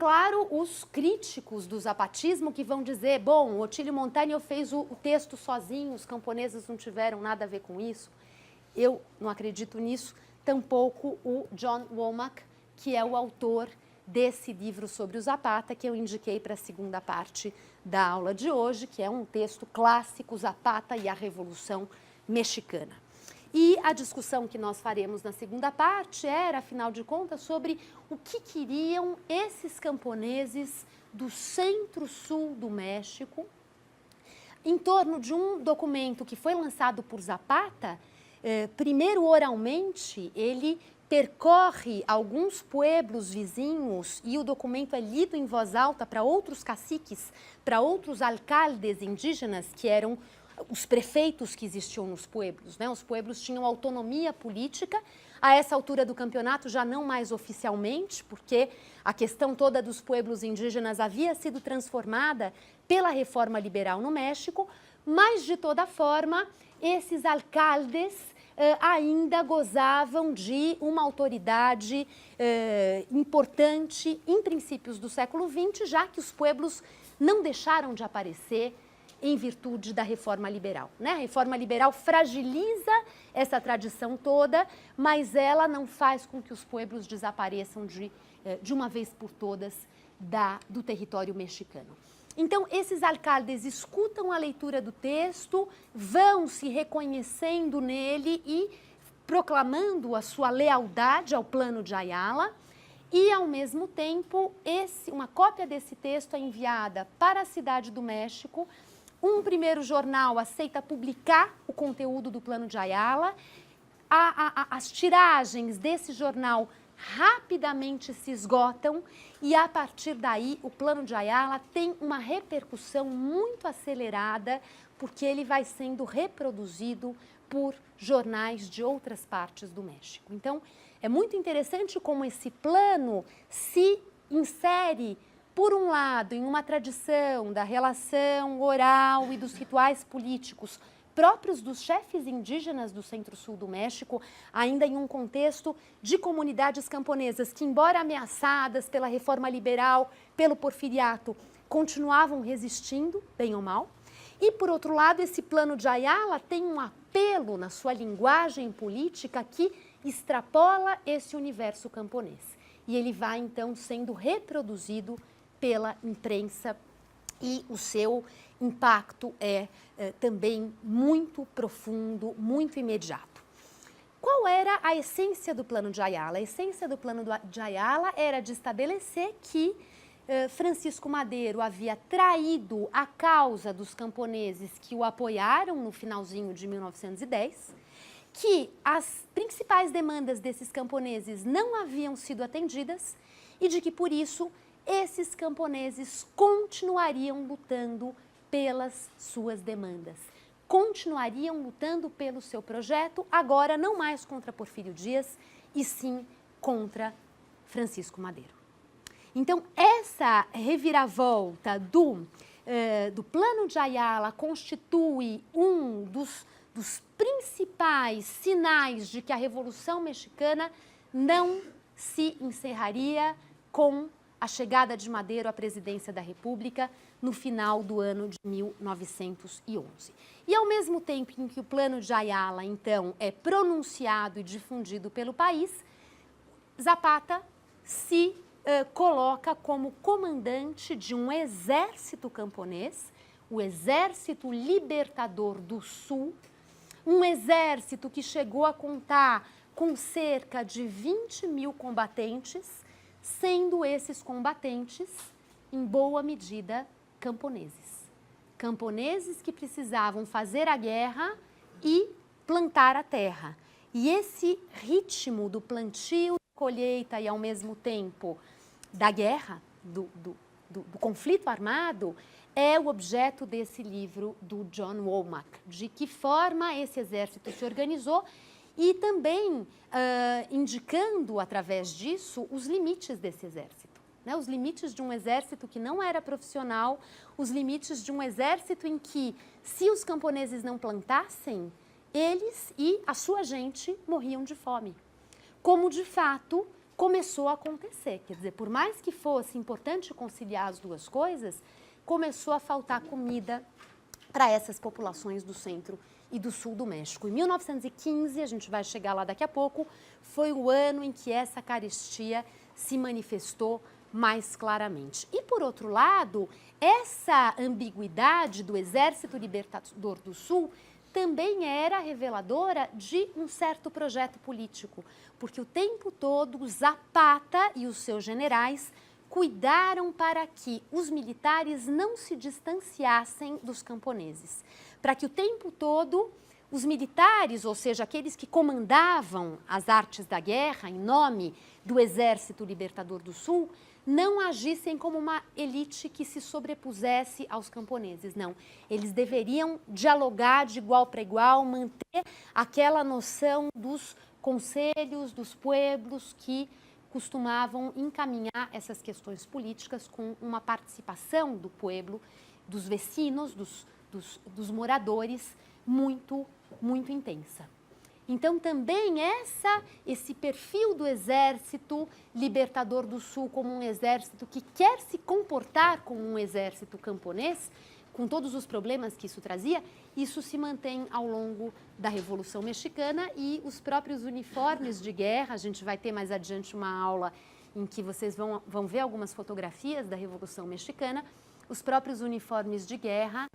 claro, os críticos do zapatismo que vão dizer, bom, o Otílio Montaño fez o texto sozinho, os camponeses não tiveram nada a ver com isso. Eu não acredito nisso, tampouco o John Womack, que é o autor desse livro sobre o Zapata, que eu indiquei para a segunda parte da aula de hoje, que é um texto clássico, Zapata e a Revolução Mexicana. E a discussão que nós faremos na segunda parte era, afinal de contas, sobre o que queriam esses camponeses do centro-sul do México, em torno de um documento que foi lançado por Zapata. Primeiro oralmente, ele percorre alguns pueblos vizinhos e o documento é lido em voz alta para outros caciques, para outros alcaldes indígenas, que eram os prefeitos que existiam nos pueblos, né? Os pueblos tinham autonomia política, a essa altura do campeonato já não mais oficialmente, porque a questão toda dos pueblos indígenas havia sido transformada pela reforma liberal no México, mas de toda forma, esses alcaldes ainda gozavam de uma autoridade importante em princípios do século XX, já que os pueblos não deixaram de aparecer em virtude da reforma liberal, né? A reforma liberal fragiliza essa tradição toda, mas ela não faz com que os pueblos desapareçam de uma vez por todas do território mexicano. Então, esses alcaldes escutam a leitura do texto, vão se reconhecendo nele e proclamando a sua lealdade ao plano de Ayala, e, ao mesmo tempo, uma cópia desse texto é enviada para a cidade do México. Um primeiro jornal aceita publicar o conteúdo do plano de Ayala. As tiragens desse jornal rapidamente se esgotam e, a partir daí, o plano de Ayala tem uma repercussão muito acelerada, porque ele vai sendo reproduzido por jornais de outras partes do México. Então, é muito interessante como esse plano se insere, por um lado, em uma tradição da relação oral e dos rituais políticos próprios dos chefes indígenas do centro-sul do México, ainda em um contexto de comunidades camponesas que, embora ameaçadas pela reforma liberal, pelo porfiriato, continuavam resistindo, bem ou mal. E, por outro lado, esse plano de Ayala tem um apelo na sua linguagem política que extrapola esse universo camponês. E ele vai, então, sendo reproduzido pela imprensa e o seu impacto é também muito profundo, muito imediato. Qual era a essência do plano de Ayala? A essência do plano de Ayala era de estabelecer que Francisco Madero havia traído a causa dos camponeses que o apoiaram no finalzinho de 1910, que as principais demandas desses camponeses não haviam sido atendidas e de que, por isso, esses camponeses continuariam lutando pelas suas demandas, continuariam lutando pelo seu projeto, agora não mais contra Porfírio Dias, e sim contra Francisco Madero. Então, essa reviravolta do plano de Ayala constitui um dos principais sinais de que a Revolução Mexicana não se encerraria com a chegada de Madero à presidência da República no final do ano de 1911. E, ao mesmo tempo em que o plano de Ayala, então, é pronunciado e difundido pelo país, Zapata se coloca como comandante de um exército camponês, o Exército Libertador do Sul, um exército que chegou a contar com cerca de 20 mil combatentes, sendo esses combatentes, em boa medida, camponeses. Camponeses que precisavam fazer a guerra e plantar a terra. E esse ritmo do plantio, da colheita e, ao mesmo tempo, da guerra, do conflito armado, é o objeto desse livro do John Womack, de que forma esse exército se organizou e também indicando, através disso, os limites desse exército, né? Os limites de um exército que não era profissional, os limites de um exército em que, se os camponeses não plantassem, eles e a sua gente morriam de fome. Como, de fato, começou a acontecer. Quer dizer, por mais que fosse importante conciliar as duas coisas, começou a faltar comida para essas populações do centro e do sul do México. Em 1915, a gente vai chegar lá daqui a pouco, foi o ano em que essa carestia se manifestou mais claramente. E, por outro lado, essa ambiguidade do Exército Libertador do Sul também era reveladora de um certo projeto político, porque o tempo todo Zapata e os seus generais cuidaram para que os militares não se distanciassem dos camponeses, para que o tempo todo os militares, ou seja, aqueles que comandavam as artes da guerra em nome do Exército Libertador do Sul, não agissem como uma elite que se sobrepusesse aos camponeses, não. Eles deveriam dialogar de igual para igual, manter aquela noção dos conselhos, dos pueblos que costumavam encaminhar essas questões políticas com uma participação do pueblo, dos vecinos, dos moradores, muito intensa. Então, também esse perfil do Exército Libertador do Sul como um exército que quer se comportar como um exército camponês, com todos os problemas que isso trazia, isso se mantém ao longo da Revolução Mexicana e os próprios uniformes de guerra, a gente vai ter mais adiante uma aula em que vocês vão ver algumas fotografias da Revolução Mexicana, os próprios uniformes de guerra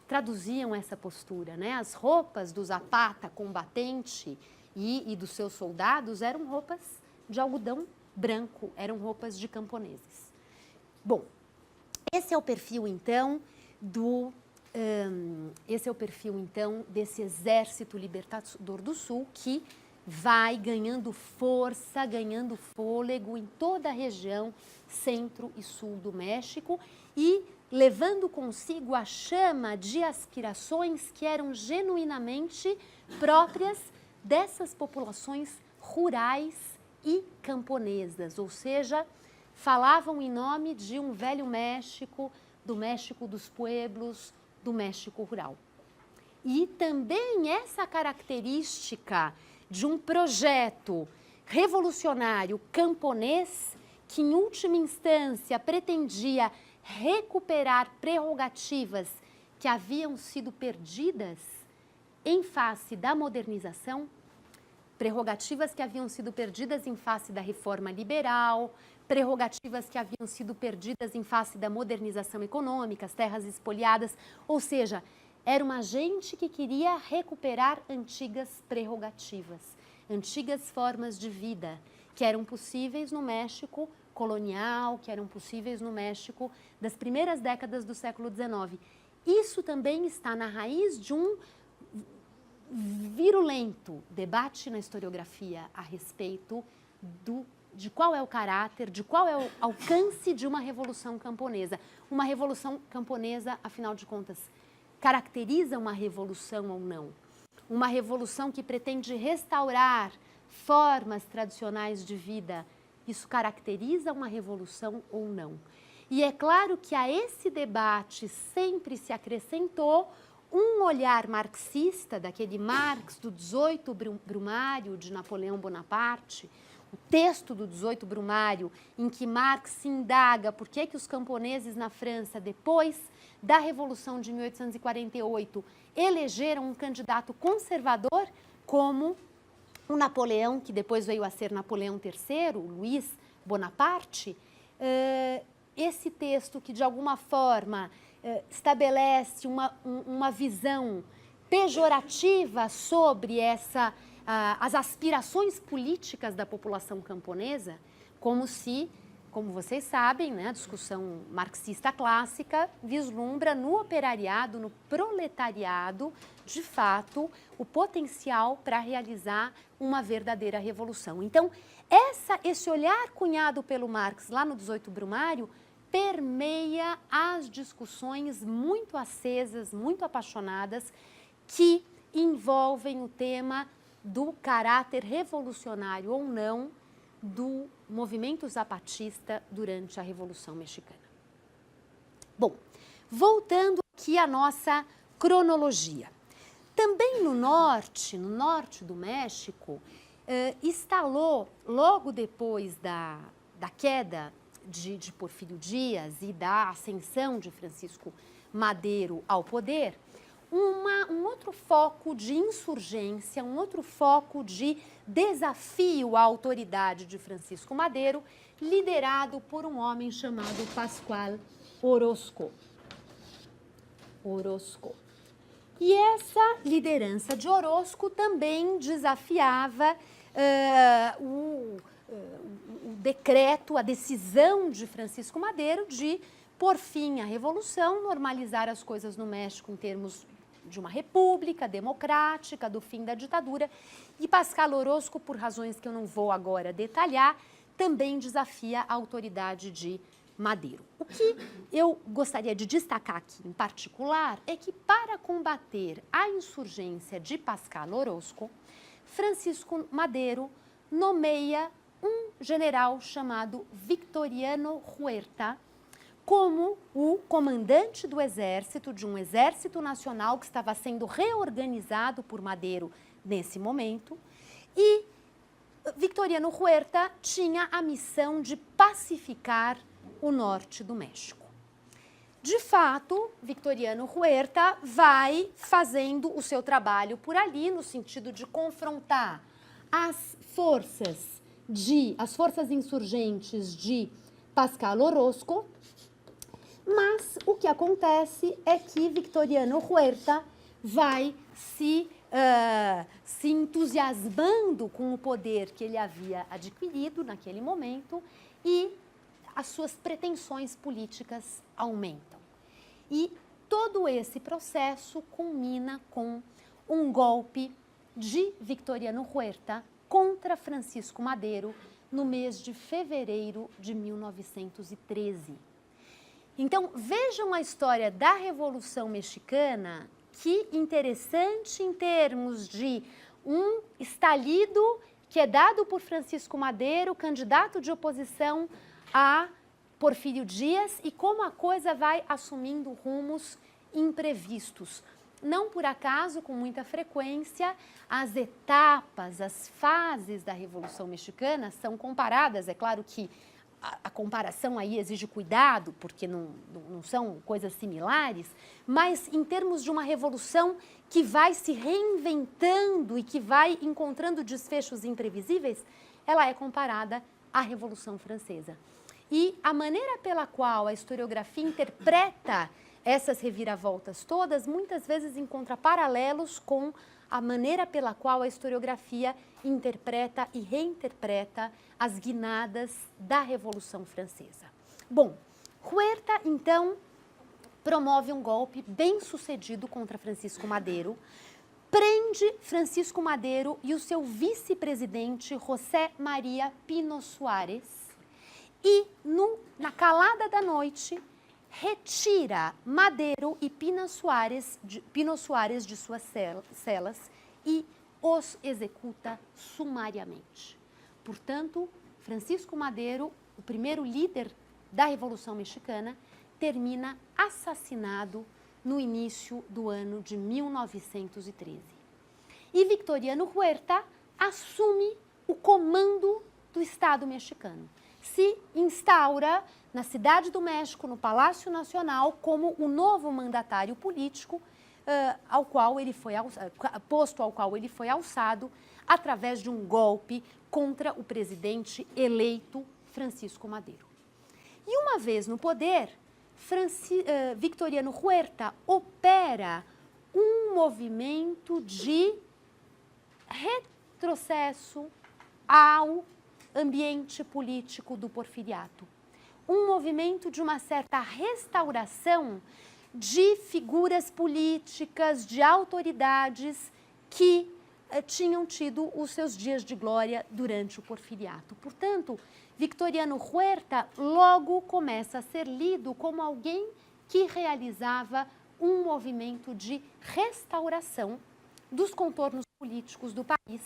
traduziam essa postura, né? As roupas do Zapata combatente e dos seus soldados eram roupas de algodão branco, eram roupas de camponeses. Bom, esse é o perfil então desse Exército Libertador do Sul que vai ganhando força, ganhando fôlego em toda a região centro e sul do México e levando consigo a chama de aspirações que eram genuinamente próprias dessas populações rurais e camponesas, ou seja, falavam em nome de um velho México, do México dos pueblos, do México rural. E também essa característica de um projeto revolucionário camponês que, em última instância, pretendia recuperar prerrogativas que haviam sido perdidas em face da modernização, prerrogativas que haviam sido perdidas em face da reforma liberal, prerrogativas que haviam sido perdidas em face da modernização econômica, as terras espoliadas, ou seja, era uma gente que queria recuperar antigas prerrogativas, antigas formas de vida que eram possíveis no México colonial, que eram possíveis no México das primeiras décadas do século XIX. Isso também está na raiz de um virulento debate na historiografia a respeito de qual é o caráter, de qual é o alcance de uma revolução camponesa. Uma revolução camponesa, afinal de contas, caracteriza uma revolução ou não? Uma revolução que pretende restaurar formas tradicionais de vida, isso caracteriza uma revolução ou não? E é claro que a esse debate sempre se acrescentou um olhar marxista, daquele Marx do 18 Brumário de Napoleão Bonaparte, o texto do 18 Brumário, em que Marx se indaga por que os camponeses na França, depois da Revolução de 1848, elegeram um candidato conservador como o Napoleão, que depois veio a ser Napoleão III, Luiz Bonaparte. Esse texto que, de alguma forma, estabelece uma visão pejorativa sobre as aspirações políticas da população camponesa, como se, como vocês sabem, né, a discussão marxista clássica vislumbra no operariado, no proletariado, de fato, o potencial para realizar uma verdadeira revolução. Então, esse olhar cunhado pelo Marx lá no 18 Brumário permeia as discussões muito acesas, muito apaixonadas, que envolvem o tema do caráter revolucionário ou não do movimento zapatista durante a Revolução Mexicana. Bom, voltando aqui à nossa cronologia. Também no norte do México, instalou, logo depois da queda de Porfírio Dias e da ascensão de Francisco Madeiro ao poder, um outro foco de insurgência, um outro foco de desafio à autoridade de Francisco Madeiro, liderado por um homem chamado Pascual Orozco. E essa liderança de Orozco também desafiava o decreto, a decisão de Francisco Madeiro de pôr fim à Revolução, normalizar as coisas no México em termos de uma república democrática, do fim da ditadura. E Pascual Orozco, por razões que eu não vou agora detalhar, também desafia a autoridade de Madeiro. O que eu gostaria de destacar aqui em particular é que, para combater a insurgência de Pascual Orozco, Francisco Madeiro nomeia um general chamado Victoriano Huerta como o comandante do exército, de um exército nacional que estava sendo reorganizado por Madeiro nesse momento. E Victoriano Huerta tinha a missão de pacificar o norte do México. De fato, Victoriano Huerta vai fazendo o seu trabalho por ali, no sentido de confrontar as forças insurgentes de Pascual Orozco, mas o que acontece é que Victoriano Huerta vai se entusiasmando com o poder que ele havia adquirido naquele momento e as suas pretensões políticas aumentam. E todo esse processo culmina com um golpe de Victoriano Huerta contra Francisco Madeiro no mês de fevereiro de 1913. Então, vejam a história da Revolução Mexicana, que interessante em termos de um estalido que é dado por Francisco Madeiro, candidato de oposição a Porfírio Dias, e como a coisa vai assumindo rumos imprevistos. Não por acaso, com muita frequência, as etapas, as fases da Revolução Mexicana são comparadas. É claro que a comparação aí exige cuidado, porque não são coisas similares, mas em termos de uma revolução que vai se reinventando e que vai encontrando desfechos imprevisíveis, ela é comparada à Revolução Francesa. E a maneira pela qual a historiografia interpreta essas reviravoltas todas, muitas vezes encontra paralelos com a maneira pela qual a historiografia interpreta e reinterpreta as guinadas da Revolução Francesa. Bom, Huerta, então, promove um golpe bem sucedido contra Francisco Madeiro, prende Francisco Madeiro e o seu vice-presidente José Maria Pino Suárez e, na calada da noite, retira Madeiro e Pino Suárez de suas celas e os executa sumariamente. Portanto, Francisco Madeiro, o primeiro líder da Revolução Mexicana, termina assassinado no início do ano de 1913. E Victoriano Huerta assume o comando do Estado mexicano. Se instaura na Cidade do México, no Palácio Nacional, como o novo mandatário político posto ao qual ele foi alçado através de um golpe contra o presidente eleito Francisco Madeiro. E uma vez no poder, Victoriano Huerta opera um movimento de retrocesso ao ambiente político do porfiriato. Um movimento de uma certa restauração de figuras políticas, de autoridades que tinham tido os seus dias de glória durante o porfiriato. Portanto, Victoriano Huerta logo começa a ser lido como alguém que realizava um movimento de restauração dos contornos políticos do país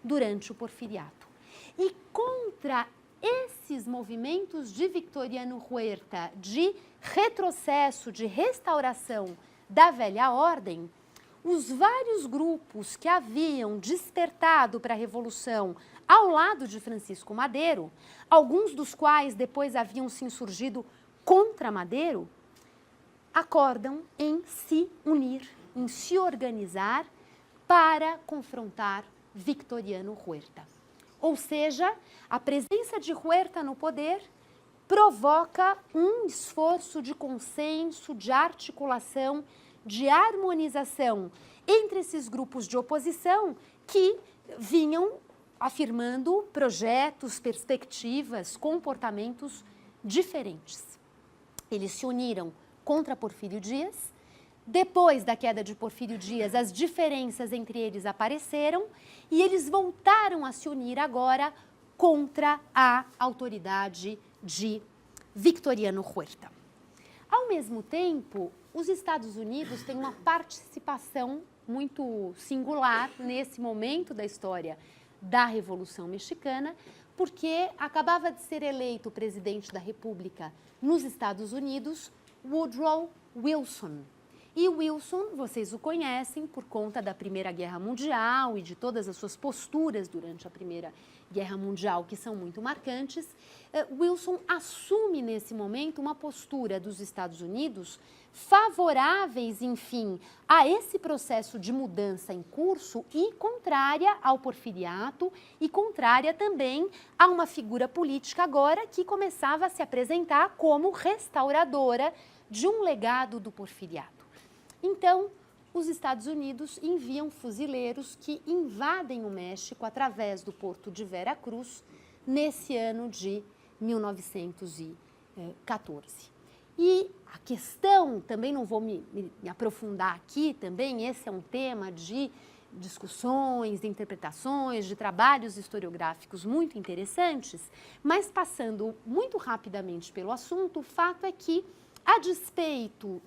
durante o porfiriato. E contra esses movimentos de Victoriano Huerta de retrocesso, de restauração da velha ordem, os vários grupos que haviam despertado para a Revolução ao lado de Francisco Madero, alguns dos quais depois haviam se insurgido contra Madero, acordam em se unir, em se organizar para confrontar Victoriano Huerta. Ou seja, a presença de Huerta no poder provoca um esforço de consenso, de articulação, de harmonização entre esses grupos de oposição que vinham afirmando projetos, perspectivas, comportamentos diferentes. Eles se uniram contra Porfírio Dias. Depois da queda de Porfírio Dias, as diferenças entre eles apareceram e eles voltaram a se unir agora contra a autoridade de Victoriano Huerta. Ao mesmo tempo, os Estados Unidos têm uma participação muito singular nesse momento da história da Revolução Mexicana, porque acabava de ser eleito presidente da República nos Estados Unidos, Woodrow Wilson. E Wilson, vocês o conhecem por conta da Primeira Guerra Mundial e de todas as suas posturas durante a Primeira Guerra Mundial, que são muito marcantes. Wilson assume nesse momento uma postura dos Estados Unidos favoráveis, enfim, a esse processo de mudança em curso e contrária ao porfiriato e contrária também a uma figura política agora que começava a se apresentar como restauradora de um legado do porfiriato. Então, os Estados Unidos enviam fuzileiros que invadem o México através do porto de Veracruz nesse ano de 1914. E a questão, também não vou me aprofundar aqui, também esse é um tema de discussões, de interpretações, de trabalhos historiográficos muito interessantes, mas passando muito rapidamente pelo assunto, o fato é que, a despeito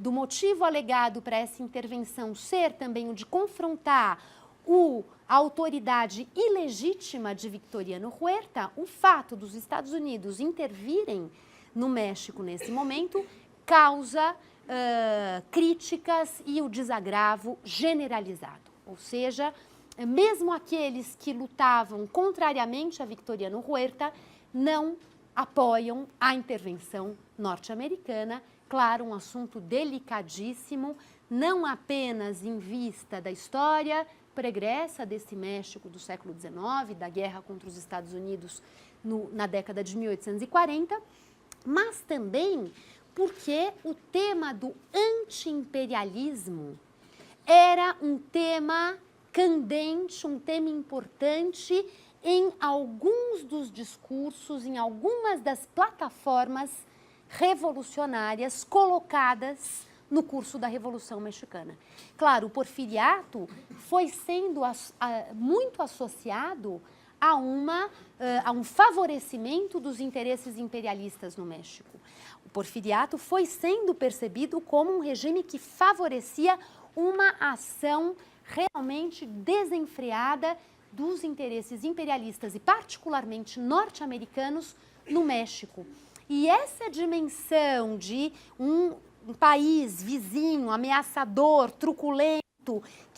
do motivo alegado para essa intervenção ser também o de confrontar a autoridade ilegítima de Victoriano Huerta, o fato dos Estados Unidos intervirem no México nesse momento causa críticas e o desagravo generalizado. Ou seja, mesmo aqueles que lutavam contrariamente a Victoriano Huerta não apoiam a intervenção norte-americana. Claro, um assunto delicadíssimo, não apenas em vista da história pregressa desse México do século XIX, da guerra contra os Estados Unidos na década de 1840, mas também porque o tema do anti-imperialismo era um tema candente, um tema importante em alguns dos discursos, em algumas das plataformas revolucionárias colocadas no curso da Revolução Mexicana. Claro, o porfiriato foi sendo muito associado a um favorecimento dos interesses imperialistas no México. O porfiriato foi sendo percebido como um regime que favorecia uma ação realmente desenfreada dos interesses imperialistas e particularmente norte-americanos no México. E essa dimensão de um país vizinho, ameaçador, truculento,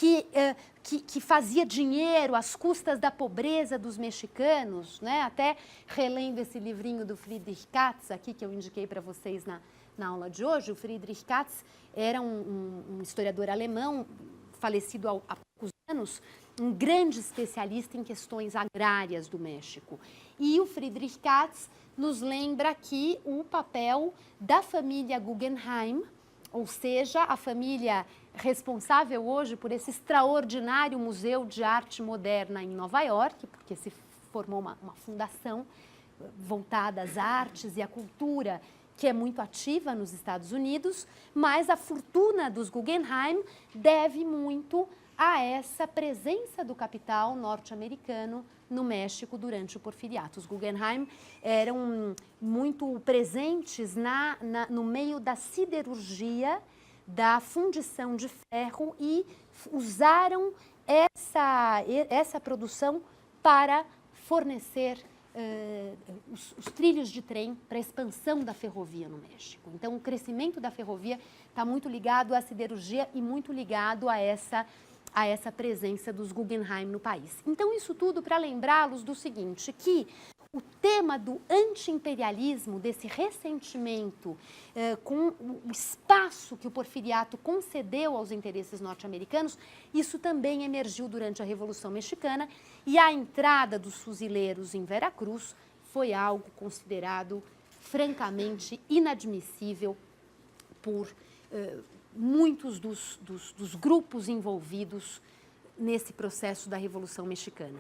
que fazia dinheiro às custas da pobreza dos mexicanos, né? Até relendo esse livrinho do Friedrich Katz, aqui que eu indiquei para vocês na aula de hoje. O Friedrich Katz era um historiador alemão, falecido há poucos anos, um grande especialista em questões agrárias do México. E o Friedrich Katz nos lembra aqui o papel da família Guggenheim, ou seja, a família responsável hoje por esse extraordinário Museu de Arte Moderna em Nova York, porque se formou uma fundação voltada às artes e à cultura que é muito ativa nos Estados Unidos, mas a fortuna dos Guggenheim deve muito a essa presença do capital norte-americano no México durante o porfiriato. Os Guggenheim eram muito presentes no meio da siderurgia, da fundição de ferro e usaram essa produção para fornecer os trilhos de trem para a expansão da ferrovia no México. Então, o crescimento da ferrovia está muito ligado à siderurgia e muito ligado a essa presença dos Guggenheim no país. Então, isso tudo para lembrá-los do seguinte, que o tema do anti-imperialismo, desse ressentimento com o espaço que o porfiriato concedeu aos interesses norte-americanos, isso também emergiu durante a Revolução Mexicana e a entrada dos fuzileiros em Veracruz foi algo considerado francamente inadmissível por muitos dos grupos envolvidos nesse processo da Revolução Mexicana.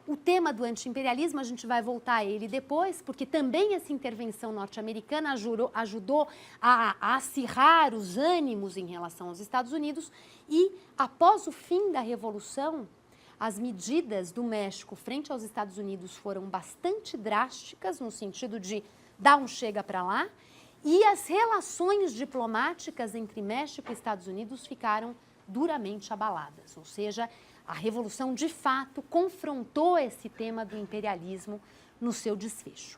O tema do anti-imperialismo, a gente vai voltar a ele depois, porque também essa intervenção norte-americana ajudou a acirrar os ânimos em relação aos Estados Unidos e, após o fim da Revolução, as medidas do México frente aos Estados Unidos foram bastante drásticas, no sentido de dar um chega para lá, e as relações diplomáticas entre México e Estados Unidos ficaram duramente abaladas, ou seja, a Revolução, de fato, confrontou esse tema do imperialismo no seu desfecho.